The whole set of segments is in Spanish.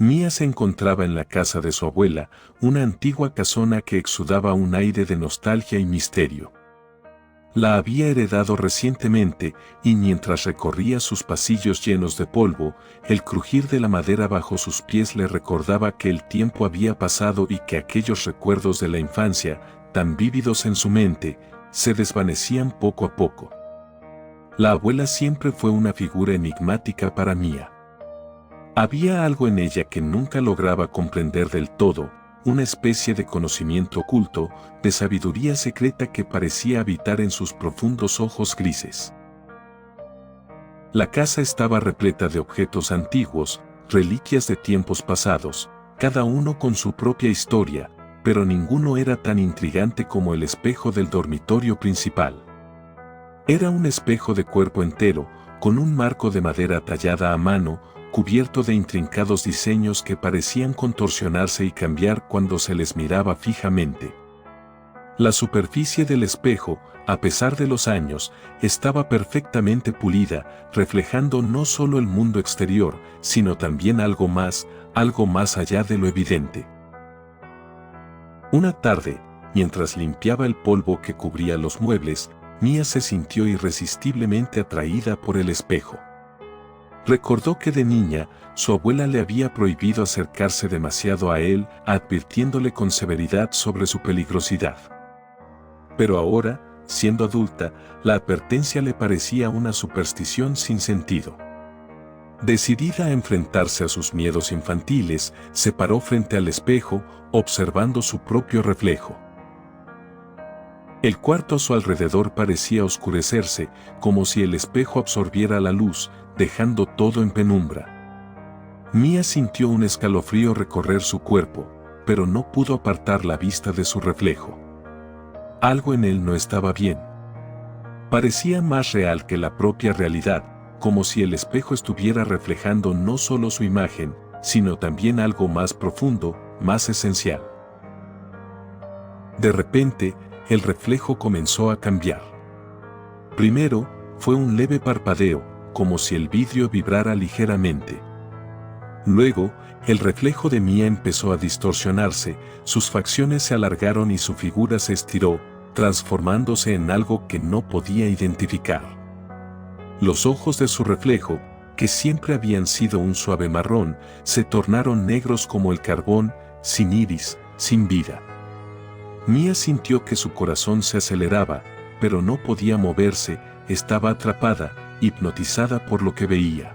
Mía se encontraba en la casa de su abuela, una antigua casona que exudaba un aire de nostalgia y misterio. La había heredado recientemente y mientras recorría sus pasillos llenos de polvo, el crujir de la madera bajo sus pies le recordaba que el tiempo había pasado y que aquellos recuerdos de la infancia, tan vívidos en su mente, se desvanecían poco a poco. La abuela siempre fue una figura enigmática para Mía. Había algo en ella que nunca lograba comprender del todo, una especie de conocimiento oculto, de sabiduría secreta que parecía habitar en sus profundos ojos grises. La casa estaba repleta de objetos antiguos, reliquias de tiempos pasados, cada uno con su propia historia, pero ninguno era tan intrigante como el espejo del dormitorio principal. Era un espejo de cuerpo entero, con un marco de madera tallada a mano, cubierto de intrincados diseños que parecían contorsionarse y cambiar cuando se les miraba fijamente. La superficie del espejo, a pesar de los años, estaba perfectamente pulida, reflejando no solo el mundo exterior, sino también algo más allá de lo evidente. Una tarde, mientras limpiaba el polvo que cubría los muebles, Mía se sintió irresistiblemente atraída por el espejo. Recordó que de niña, su abuela le había prohibido acercarse demasiado a él, advirtiéndole con severidad sobre su peligrosidad. Pero ahora, siendo adulta, la advertencia le parecía una superstición sin sentido. Decidida a enfrentarse a sus miedos infantiles, se paró frente al espejo, observando su propio reflejo. El cuarto a su alrededor parecía oscurecerse, como si el espejo absorbiera la luz, dejando todo en penumbra. Mía sintió un escalofrío recorrer su cuerpo, pero no pudo apartar la vista de su reflejo. Algo en él no estaba bien. Parecía más real que la propia realidad, como si el espejo estuviera reflejando no solo su imagen, sino también algo más profundo, más esencial. De repente, el reflejo comenzó a cambiar. Primero, fue un leve parpadeo, como si el vidrio vibrara ligeramente. Luego, el reflejo de Mía empezó a distorsionarse, sus facciones se alargaron y su figura se estiró, transformándose en algo que no podía identificar. Los ojos de su reflejo, que siempre habían sido un suave marrón, se tornaron negros como el carbón, sin iris, sin vida. Mía sintió que su corazón se aceleraba, pero no podía moverse, estaba atrapada, hipnotizada por lo que veía.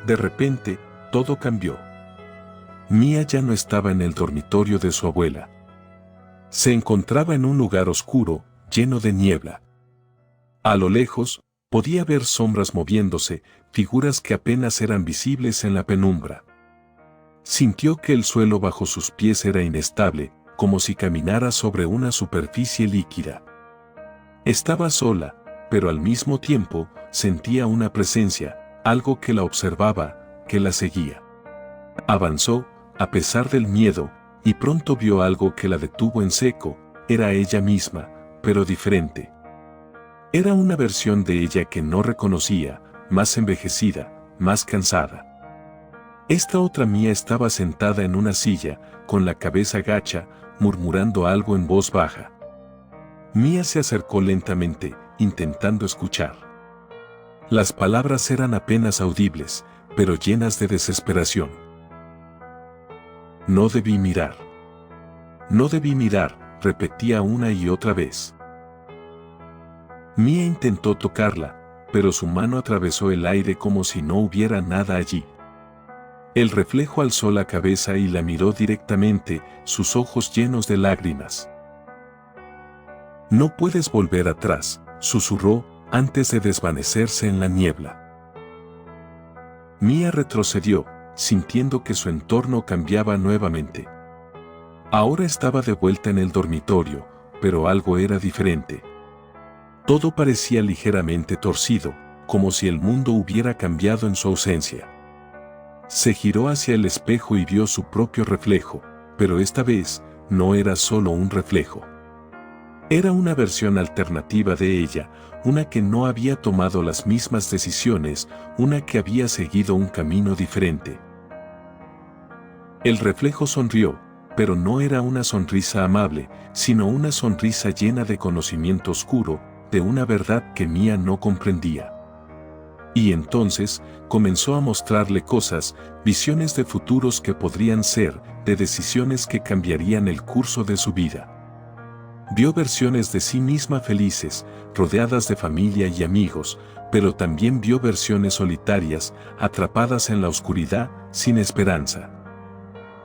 De repente, todo cambió. Mía ya no estaba en el dormitorio de su abuela. Se encontraba en un lugar oscuro, lleno de niebla. A lo lejos, podía ver sombras moviéndose, figuras que apenas eran visibles en la penumbra. Sintió que el suelo bajo sus pies era inestable, como si caminara sobre una superficie líquida. Estaba sola, pero al mismo tiempo sentía una presencia, algo que la observaba, que la seguía. Avanzó, a pesar del miedo, y pronto vio algo que la detuvo en seco. Era ella misma, pero diferente. Era una versión de ella que no reconocía, más envejecida, más cansada. Esta otra Mía estaba sentada en una silla, con la cabeza gacha, murmurando algo en voz baja. Mía se acercó lentamente, intentando escuchar. Las palabras eran apenas audibles, pero llenas de desesperación. No debí mirar. No debí mirar, repetía una y otra vez. Mía intentó tocarla, pero su mano atravesó el aire como si no hubiera nada allí. El reflejo alzó la cabeza y la miró directamente, sus ojos llenos de lágrimas. No puedes volver atrás, susurró, antes de desvanecerse en la niebla. Mía retrocedió, sintiendo que su entorno cambiaba nuevamente. Ahora estaba de vuelta en el dormitorio, pero algo era diferente. Todo parecía ligeramente torcido, como si el mundo hubiera cambiado en su ausencia. Se giró hacia el espejo y vio su propio reflejo, pero esta vez no era solo un reflejo. Era una versión alternativa de ella, una que no había tomado las mismas decisiones, una que había seguido un camino diferente. El reflejo sonrió, pero no era una sonrisa amable, sino una sonrisa llena de conocimiento oscuro, de una verdad que Mía no comprendía. Y entonces comenzó a mostrarle cosas, visiones de futuros que podrían ser, de decisiones que cambiarían el curso de su vida. Vio versiones de sí misma felices, rodeadas de familia y amigos, pero también vio versiones solitarias, atrapadas en la oscuridad, sin esperanza.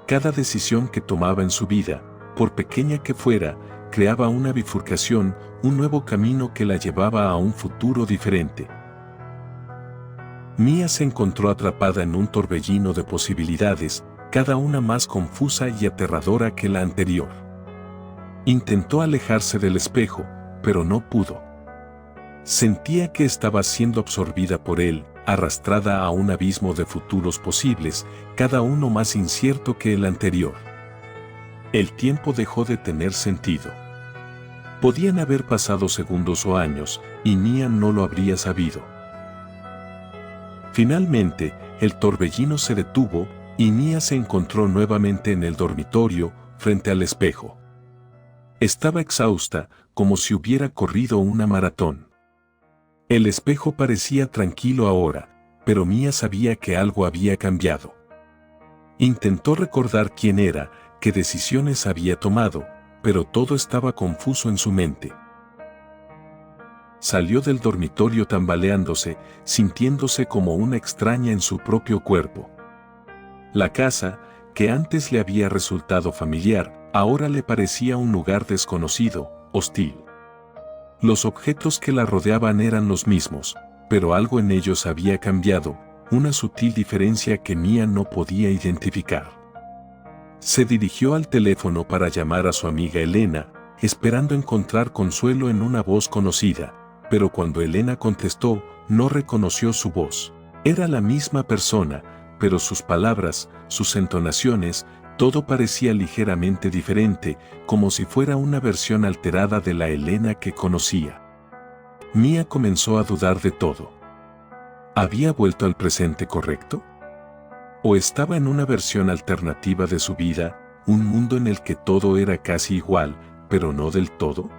Cada decisión que tomaba en su vida, por pequeña que fuera, creaba una bifurcación, un nuevo camino que la llevaba a un futuro diferente. Mía se encontró atrapada en un torbellino de posibilidades, cada una más confusa y aterradora que la anterior. Intentó alejarse del espejo, pero no pudo. Sentía que estaba siendo absorbida por él, arrastrada a un abismo de futuros posibles, cada uno más incierto que el anterior. El tiempo dejó de tener sentido. Podían haber pasado segundos o años, y Mía no lo habría sabido. Finalmente, el torbellino se detuvo, y Mía se encontró nuevamente en el dormitorio, frente al espejo. Estaba exhausta, como si hubiera corrido una maratón. El espejo parecía tranquilo ahora, pero Mía sabía que algo había cambiado. Intentó recordar quién era, qué decisiones había tomado, pero todo estaba confuso en su mente. Salió del dormitorio tambaleándose, sintiéndose como una extraña en su propio cuerpo. La casa, que antes le había resultado familiar, ahora le parecía un lugar desconocido, hostil. Los objetos que la rodeaban eran los mismos, pero algo en ellos había cambiado, una sutil diferencia que Mía no podía identificar. Se dirigió al teléfono para llamar a su amiga Elena, esperando encontrar consuelo en una voz conocida, pero cuando Elena contestó, no reconoció su voz. Era la misma persona, pero sus palabras, sus entonaciones, todo parecía ligeramente diferente, como si fuera una versión alterada de la Elena que conocía. Mía comenzó a dudar de todo. ¿Había vuelto al presente correcto? ¿O estaba en una versión alternativa de su vida, un mundo en el que todo era casi igual, pero no del todo?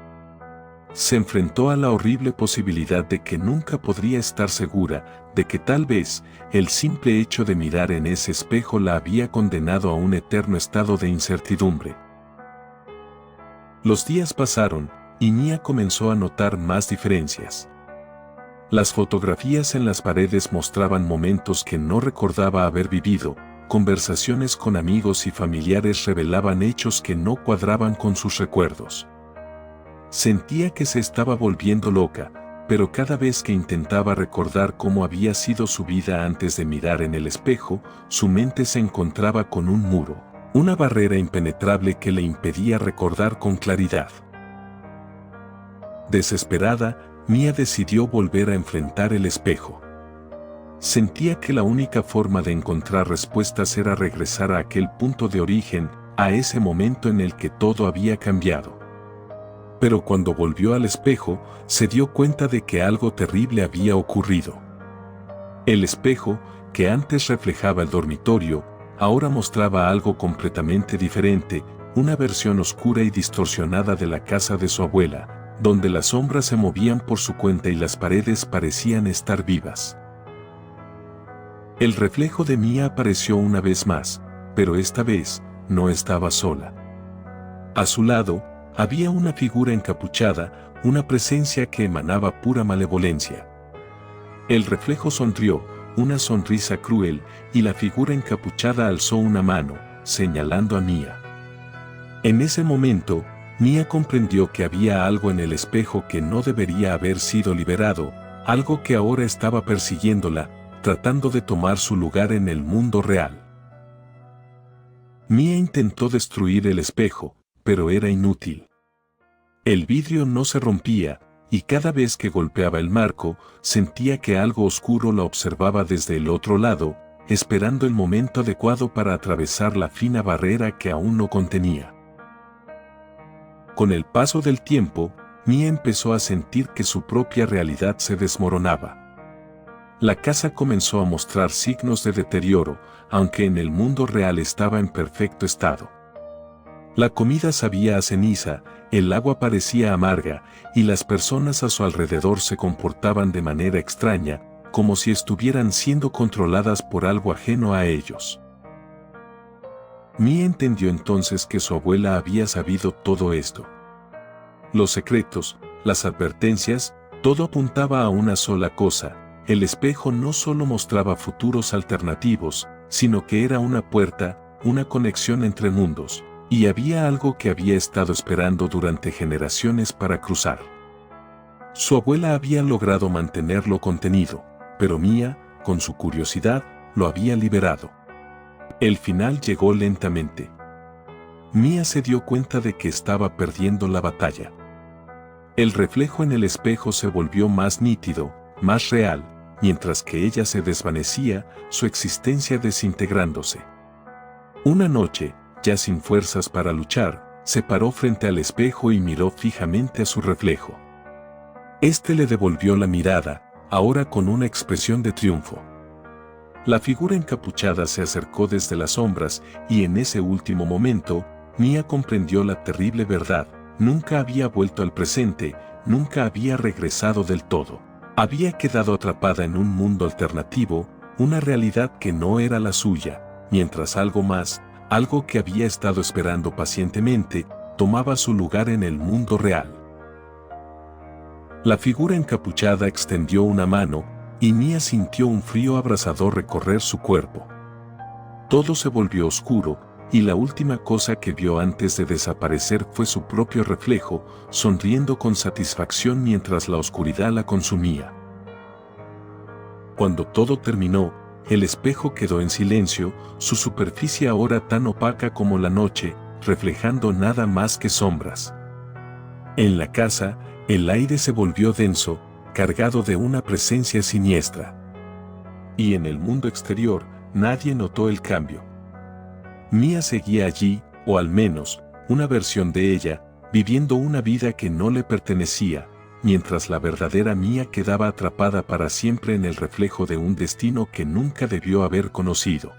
Se enfrentó a la horrible posibilidad de que nunca podría estar segura, de que tal vez el simple hecho de mirar en ese espejo la había condenado a un eterno estado de incertidumbre. Los días pasaron, y Mía comenzó a notar más diferencias. Las fotografías en las paredes mostraban momentos que no recordaba haber vivido, conversaciones con amigos y familiares revelaban hechos que no cuadraban con sus recuerdos. Sentía que se estaba volviendo loca, pero cada vez que intentaba recordar cómo había sido su vida antes de mirar en el espejo, su mente se encontraba con un muro, una barrera impenetrable que le impedía recordar con claridad. Desesperada, Mía decidió volver a enfrentar el espejo. Sentía que la única forma de encontrar respuestas era regresar a aquel punto de origen, a ese momento en el que todo había cambiado. Pero cuando volvió al espejo, se dio cuenta de que algo terrible había ocurrido. El espejo, que antes reflejaba el dormitorio, ahora mostraba algo completamente diferente, una versión oscura y distorsionada de la casa de su abuela, donde las sombras se movían por su cuenta y las paredes parecían estar vivas. El reflejo de Mía apareció una vez más, pero esta vez no estaba sola. A su lado, había una figura encapuchada, una presencia que emanaba pura malevolencia. El reflejo sonrió, una sonrisa cruel, y la figura encapuchada alzó una mano, señalando a Mía. En ese momento, Mía comprendió que había algo en el espejo que no debería haber sido liberado, algo que ahora estaba persiguiéndola, tratando de tomar su lugar en el mundo real. Mía intentó destruir el espejo, pero era inútil. El vidrio no se rompía, y cada vez que golpeaba el marco, sentía que algo oscuro la observaba desde el otro lado, esperando el momento adecuado para atravesar la fina barrera que aún no contenía. Con el paso del tiempo, Mía empezó a sentir que su propia realidad se desmoronaba. La casa comenzó a mostrar signos de deterioro, aunque en el mundo real estaba en perfecto estado. La comida sabía a ceniza, el agua parecía amarga, y las personas a su alrededor se comportaban de manera extraña, como si estuvieran siendo controladas por algo ajeno a ellos. Mia entendió entonces que su abuela había sabido todo esto. Los secretos, las advertencias, todo apuntaba a una sola cosa: el espejo no solo mostraba futuros alternativos, sino que era una puerta, una conexión entre mundos, y había algo que había estado esperando durante generaciones para cruzar. Su abuela había logrado mantenerlo contenido, pero Mia, con su curiosidad, lo había liberado. El final llegó lentamente. Mia se dio cuenta de que estaba perdiendo la batalla. El reflejo en el espejo se volvió más nítido, más real, mientras que ella se desvanecía, su existencia desintegrándose. Una noche, ya sin fuerzas para luchar, se paró frente al espejo y miró fijamente a su reflejo. Este le devolvió la mirada, ahora con una expresión de triunfo. La figura encapuchada se acercó desde las sombras y en ese último momento, Mia comprendió la terrible verdad: nunca había vuelto al presente, nunca había regresado del todo. Había quedado atrapada en un mundo alternativo, una realidad que no era la suya, mientras algo más, algo que había estado esperando pacientemente, tomaba su lugar en el mundo real. La figura encapuchada extendió una mano, y Mia sintió un frío abrasador recorrer su cuerpo. Todo se volvió oscuro, y la última cosa que vio antes de desaparecer fue su propio reflejo, sonriendo con satisfacción mientras la oscuridad la consumía. Cuando todo terminó, el espejo quedó en silencio, su superficie ahora tan opaca como la noche, reflejando nada más que sombras. En la casa, el aire se volvió denso, cargado de una presencia siniestra. Y en el mundo exterior, nadie notó el cambio. Mia seguía allí, o al menos, una versión de ella, viviendo una vida que no le pertenecía, mientras la verdadera Mia quedaba atrapada para siempre en el reflejo de un destino que nunca debió haber conocido.